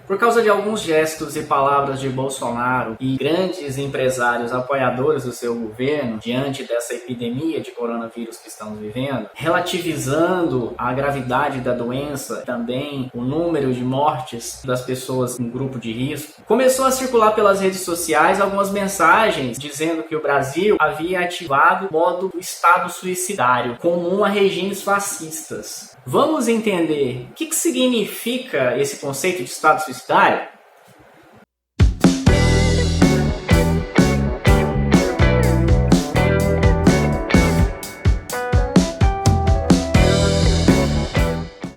Por causa de alguns gestos e palavras de Bolsonaro e grandes empresários apoiadores do seu governo, diante dessa epidemia de coronavírus que estamos vivendo, relativizando a gravidade da doença, também o número de mortes das pessoas em grupo de risco, começou a circular pelas redes sociais algumas mensagens dizendo que o Brasil havia ativado o modo do Estado suicidário, comum a regimes fascistas. Vamos entender o que significa esse conceito de Estado suicidário?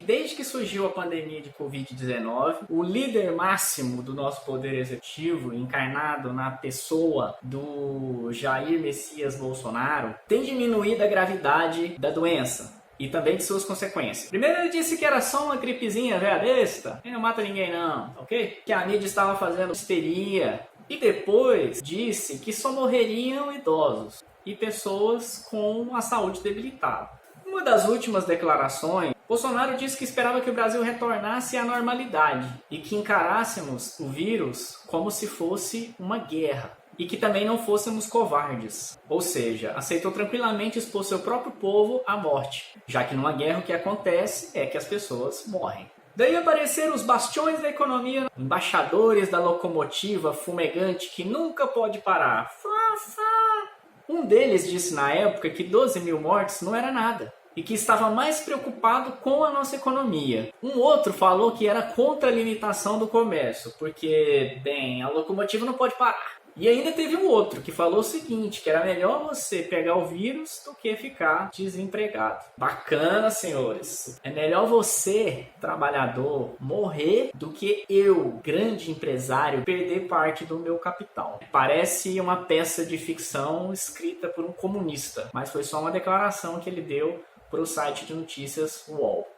Desde que surgiu a pandemia de Covid-19, o líder máximo do nosso poder executivo, encarnado na pessoa do Jair Messias Bolsonaro, tem diminuído a gravidade da doença e também de suas consequências. Primeiro ele disse que era só uma gripezinha velha besta, e não mata ninguém não, ok? Que a mídia estava fazendo histeria. E depois disse que só morreriam idosos e pessoas com a saúde debilitada. Uma das últimas declarações, Bolsonaro disse que esperava que o Brasil retornasse à normalidade e que encarássemos o vírus como se fosse uma guerra. E que também não fôssemos covardes. Ou seja, aceitou tranquilamente expor seu próprio povo à morte, já que numa guerra o que acontece é que as pessoas morrem. Daí apareceram os bastiões da economia, embaixadores da locomotiva fumegante que nunca pode parar. Um deles disse na época que 12 mil mortes não era nada e que estava mais preocupado com a nossa economia. Um outro falou que era contra a limitação do comércio, porque, bem, a locomotiva não pode parar. E ainda teve um outro que falou o seguinte, que era melhor você pegar o vírus do que ficar desempregado. Bacana, senhores. É melhor você, trabalhador, morrer do que eu, grande empresário, perder parte do meu capital. Parece uma peça de ficção escrita por um comunista, mas foi só uma declaração que ele deu para o site de notícias UOL.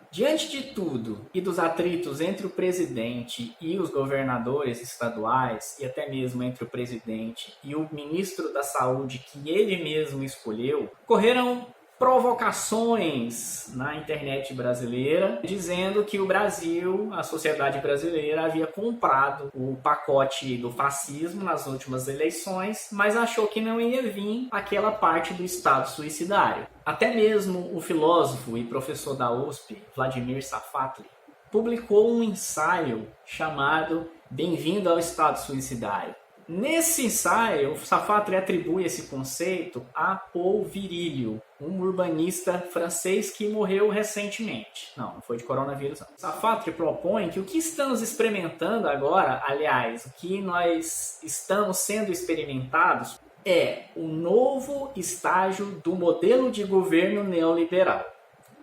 Diante de tudo e dos atritos entre o presidente e os governadores estaduais, e até mesmo entre o presidente e o ministro da Saúde que ele mesmo escolheu, ocorreram provocações na internet brasileira dizendo que o Brasil, a sociedade brasileira, havia comprado o pacote do fascismo nas últimas eleições, mas achou que não ia vir aquela parte do Estado suicidário. Até mesmo o filósofo e professor da USP, Vladimir Safatli, publicou um ensaio chamado Bem-vindo ao Estado Suicidário. Nesse ensaio, o Safatli atribui esse conceito a Paul Virilio, um urbanista francês que morreu recentemente. Não foi de coronavírus não. Safatli propõe que o que estamos experimentando agora, aliás, o que nós estamos sendo experimentados, é o novo estágio do modelo de governo neoliberal.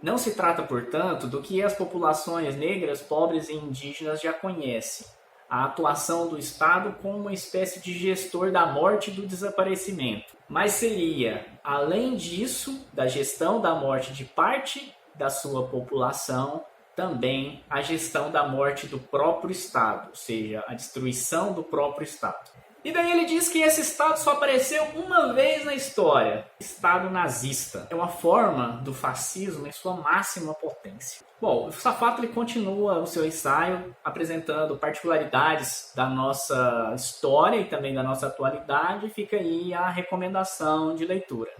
Não se trata, portanto, do que as populações negras, pobres e indígenas já conhecem. A atuação do Estado como uma espécie de gestor da morte e do desaparecimento. Mas seria, além disso, da gestão da morte de parte da sua população, também a gestão da morte do próprio Estado, ou seja, a destruição do próprio Estado. E daí ele diz que esse Estado só apareceu uma vez na história, Estado nazista. É uma forma do fascismo em sua máxima potência. Bom, o Safatli continua o seu ensaio apresentando particularidades da nossa história e também da nossa atualidade. Fica aí a recomendação de leitura.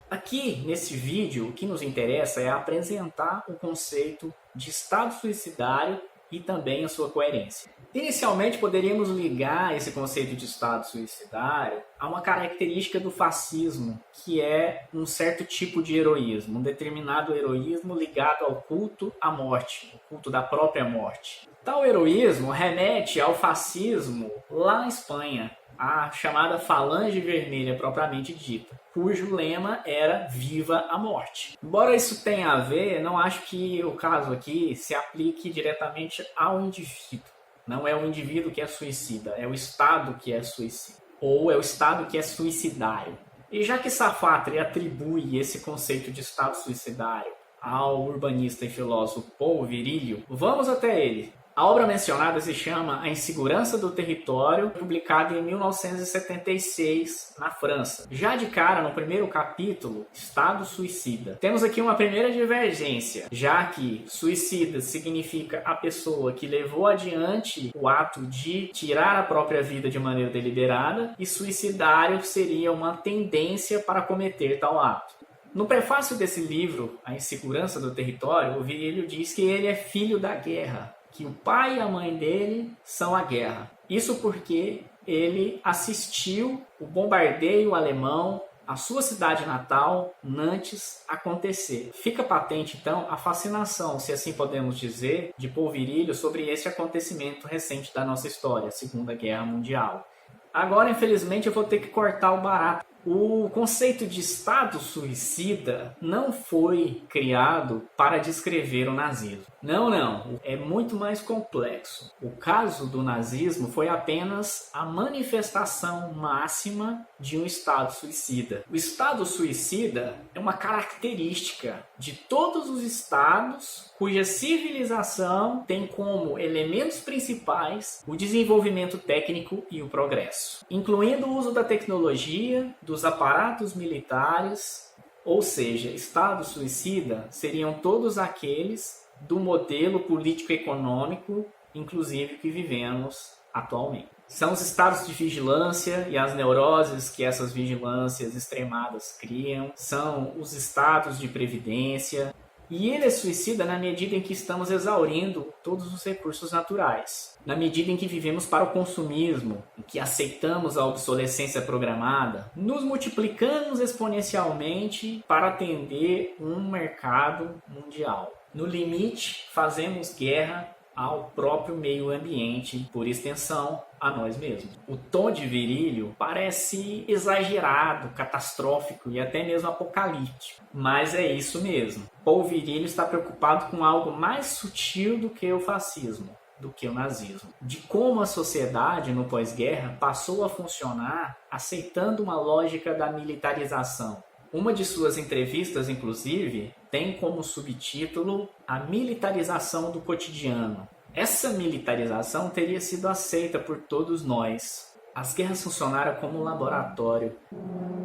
Aqui, nesse vídeo, o que nos interessa é apresentar o conceito de Estado suicidário e também a sua coerência. Inicialmente, poderíamos ligar esse conceito de Estado suicidário a uma característica do fascismo, que é um certo tipo de heroísmo, um determinado heroísmo ligado ao culto à morte, o culto da própria morte. Tal heroísmo remete ao fascismo lá na Espanha, a chamada Falange Vermelha propriamente dita, cujo lema era Viva a Morte. Embora isso tenha a ver, não acho que o caso aqui se aplique diretamente ao indivíduo. Não é o indivíduo que é suicida, é o Estado que é suicida. Ou é o Estado que é suicidário. E já que Safatli atribui esse conceito de Estado suicidário ao urbanista e filósofo Paul Virilio, vamos até ele. A obra mencionada se chama A Insegurança do Território, publicada em 1976 na França. Já de cara, no primeiro capítulo, Estado suicida. Temos aqui uma primeira divergência, já que suicida significa a pessoa que levou adiante o ato de tirar a própria vida de maneira deliberada, e suicidário seria uma tendência para cometer tal ato. No prefácio desse livro, A Insegurança do Território, o Virilio diz que ele é filho da guerra, que o pai e a mãe dele são a guerra. Isso porque ele assistiu o bombardeio alemão à sua cidade natal, Nantes, acontecer. Fica patente, então, a fascinação, se assim podemos dizer, de Paul Virilio sobre esse acontecimento recente da nossa história, a Segunda Guerra Mundial. Agora, infelizmente, eu vou ter que cortar o barato. O conceito de Estado suicida não foi criado para descrever o nazismo. Não. É muito mais complexo. O caso do nazismo foi apenas a manifestação máxima de um Estado suicida. O Estado suicida é uma característica de todos os Estados cuja civilização tem como elementos principais o desenvolvimento técnico e o progresso, incluindo o uso da tecnologia, dos aparatos militares, ou seja, Estado suicida seriam todos aqueles do modelo político-econômico, inclusive que vivemos atualmente. São os estados de vigilância e as neuroses que essas vigilâncias extremadas criam, são os estados de previdência, e ele é suicida na medida em que estamos exaurindo todos os recursos naturais, na medida em que vivemos para o consumismo, em que aceitamos a obsolescência programada, nos multiplicamos exponencialmente para atender um mercado mundial. No limite, fazemos guerra ao próprio meio ambiente, por extensão, a nós mesmos. O tom de Virilio parece exagerado, catastrófico e até mesmo apocalíptico, mas é isso mesmo. Paul Virilio está preocupado com algo mais sutil do que o fascismo, do que o nazismo. De como a sociedade no pós-guerra passou a funcionar aceitando uma lógica da militarização. Uma de suas entrevistas, inclusive, tem como subtítulo A Militarização do Cotidiano. Essa militarização teria sido aceita por todos nós. As guerras funcionaram como um laboratório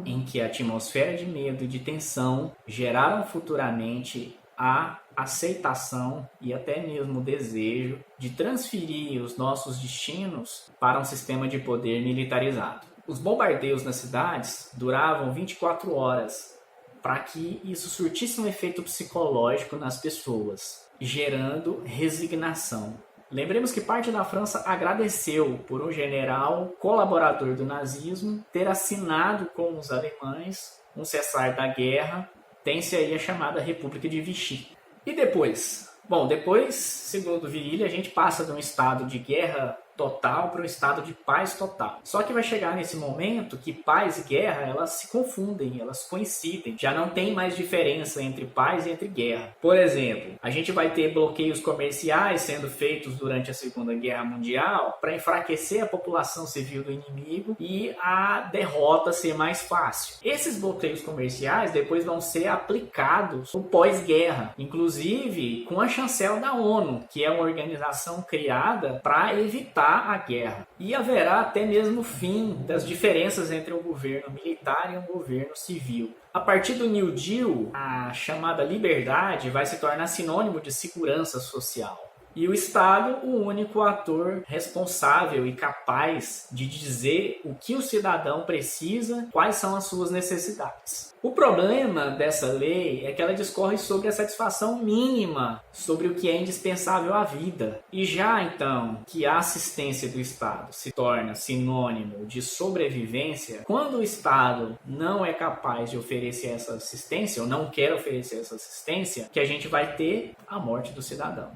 em que a atmosfera de medo e de tensão geraram futuramente a aceitação e até mesmo o desejo de transferir os nossos destinos para um sistema de poder militarizado. Os bombardeios nas cidades duravam 24 horas para que isso surtisse um efeito psicológico nas pessoas, gerando resignação. Lembremos que parte da França agradeceu por um general colaborador do nazismo ter assinado com os alemães um cessar da guerra, tem-se aí a chamada República de Vichy. E depois? Bom, depois, segundo Virilio, a gente passa de um estado de guerra total para um estado de paz total. Só que vai chegar nesse momento que paz e guerra, elas se confundem, elas coincidem. Já não tem mais diferença entre paz e entre guerra. Por exemplo, a gente vai ter bloqueios comerciais sendo feitos durante a Segunda Guerra Mundial para enfraquecer a população civil do inimigo e a derrota ser mais fácil. Esses bloqueios comerciais depois vão ser aplicados no pós-guerra, inclusive com a chancela da ONU, que é uma organização criada para evitar a guerra. E haverá até mesmo o fim das diferenças entre um governo militar e um governo civil. A partir do New Deal, a chamada liberdade vai se tornar sinônimo de segurança social. E o Estado, o único ator responsável e capaz de dizer o que o cidadão precisa, quais são as suas necessidades. O problema dessa lei é que ela discorre sobre a satisfação mínima sobre o que é indispensável à vida. E já então que a assistência do Estado se torna sinônimo de sobrevivência, quando o Estado não é capaz de oferecer essa assistência, ou não quer oferecer essa assistência, que a gente vai ter a morte do cidadão.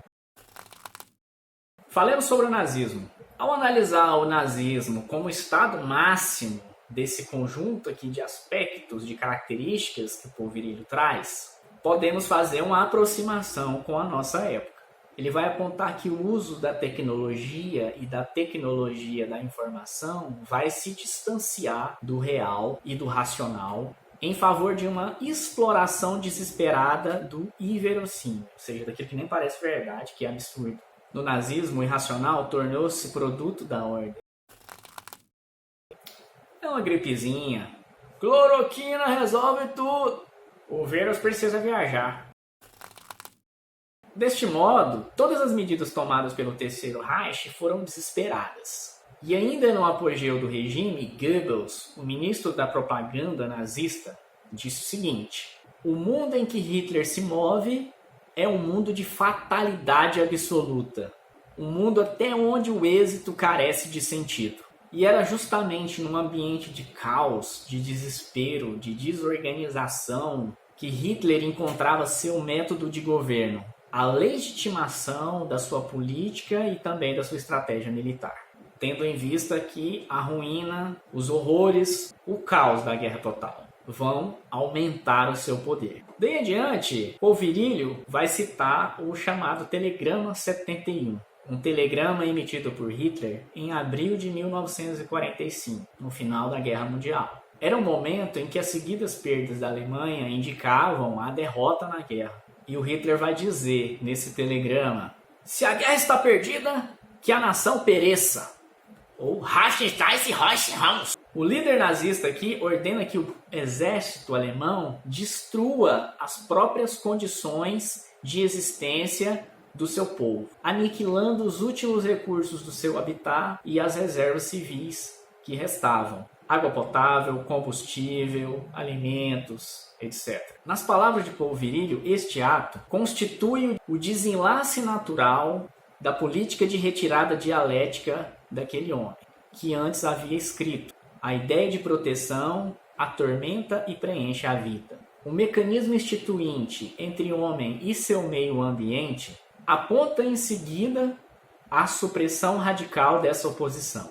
Falemos sobre o nazismo. Ao analisar o nazismo como estado máximo desse conjunto aqui de aspectos, de características que o Paul Virilio traz, podemos fazer uma aproximação com a nossa época. Ele vai apontar que o uso da tecnologia e da tecnologia da informação vai se distanciar do real e do racional em favor de uma exploração desesperada do inverossímil, ou seja, daquilo que nem parece verdade, que é absurdo. No nazismo, o irracional tornou-se produto da ordem. É uma gripezinha. Cloroquina resolve tudo. O vírus precisa viajar. Deste modo, todas as medidas tomadas pelo Terceiro Reich foram desesperadas. E ainda no apogeu do regime, Goebbels, o ministro da propaganda nazista, disse o seguinte: o mundo em que Hitler se move é um mundo de fatalidade absoluta. Um mundo até onde o êxito carece de sentido. E era justamente num ambiente de caos, de desespero, de desorganização, que Hitler encontrava seu método de governo, a legitimação da sua política e também da sua estratégia militar, tendo em vista que a ruína, os horrores, o caos da guerra total vão aumentar o seu poder. Daí adiante, Paul Virilio vai citar o chamado Telegrama 71, um telegrama emitido por Hitler em abril de 1945, no final da Guerra Mundial. Era um momento em que as seguidas perdas da Alemanha indicavam a derrota na guerra. E o Hitler vai dizer nesse telegrama: se a guerra está perdida, que a nação pereça. Ou Ramos. O líder nazista aqui ordena que o exército alemão destrua as próprias condições de existência do seu povo, aniquilando os últimos recursos do seu habitat e as reservas civis que restavam. Água potável, combustível, alimentos, etc. Nas palavras de Paul Virilio, este ato constitui o desenlace natural da política de retirada dialética daquele homem, que antes havia escrito: a ideia de proteção atormenta e preenche a vida. O mecanismo instituinte entre o homem e seu meio ambiente aponta em seguida a supressão radical dessa oposição.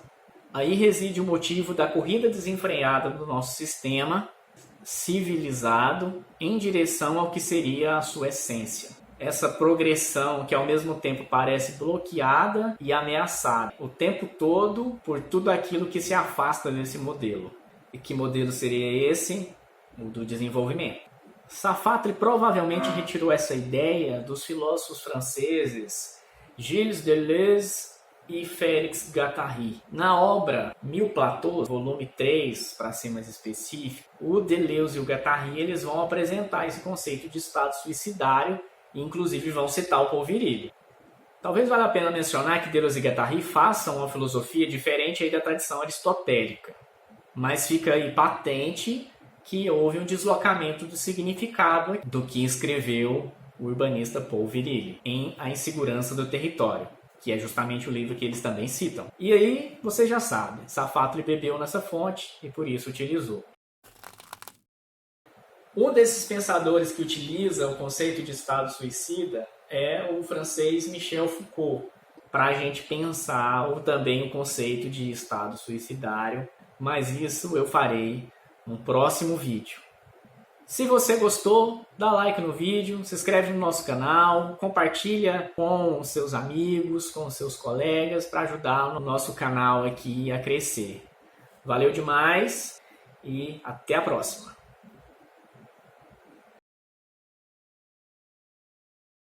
Aí reside o motivo da corrida desenfreada do nosso sistema civilizado em direção ao que seria a sua essência. Essa progressão que ao mesmo tempo parece bloqueada e ameaçada o tempo todo por tudo aquilo que se afasta desse modelo. E que modelo seria esse? O do desenvolvimento. Sartre provavelmente retirou essa ideia dos filósofos franceses Gilles Deleuze e Félix Guattari. Na obra Mil Platôs, volume 3, para ser mais específico, o Deleuze e o Guattari eles vão apresentar esse conceito de estado suicidário e inclusive vão citar o Paul Virilio. Talvez valha a pena mencionar que Deleuze e Guattari façam uma filosofia diferente aí da tradição aristotélica, mas fica aí patente que houve um deslocamento do significado do que escreveu o urbanista Paul Virilio em A Insegurança do Território, que é justamente o livro que eles também citam. E aí, você já sabe, Sartre bebeu nessa fonte e por isso utilizou. Um desses pensadores que utiliza o conceito de estado suicida é o francês Michel Foucault, para a gente pensar também o conceito de estado suicidário, mas isso eu farei no próximo vídeo. Se você gostou, dá like no vídeo, se inscreve no nosso canal, compartilha com os seus amigos, com os seus colegas, para ajudar o nosso canal aqui a crescer. Valeu demais e até a próxima!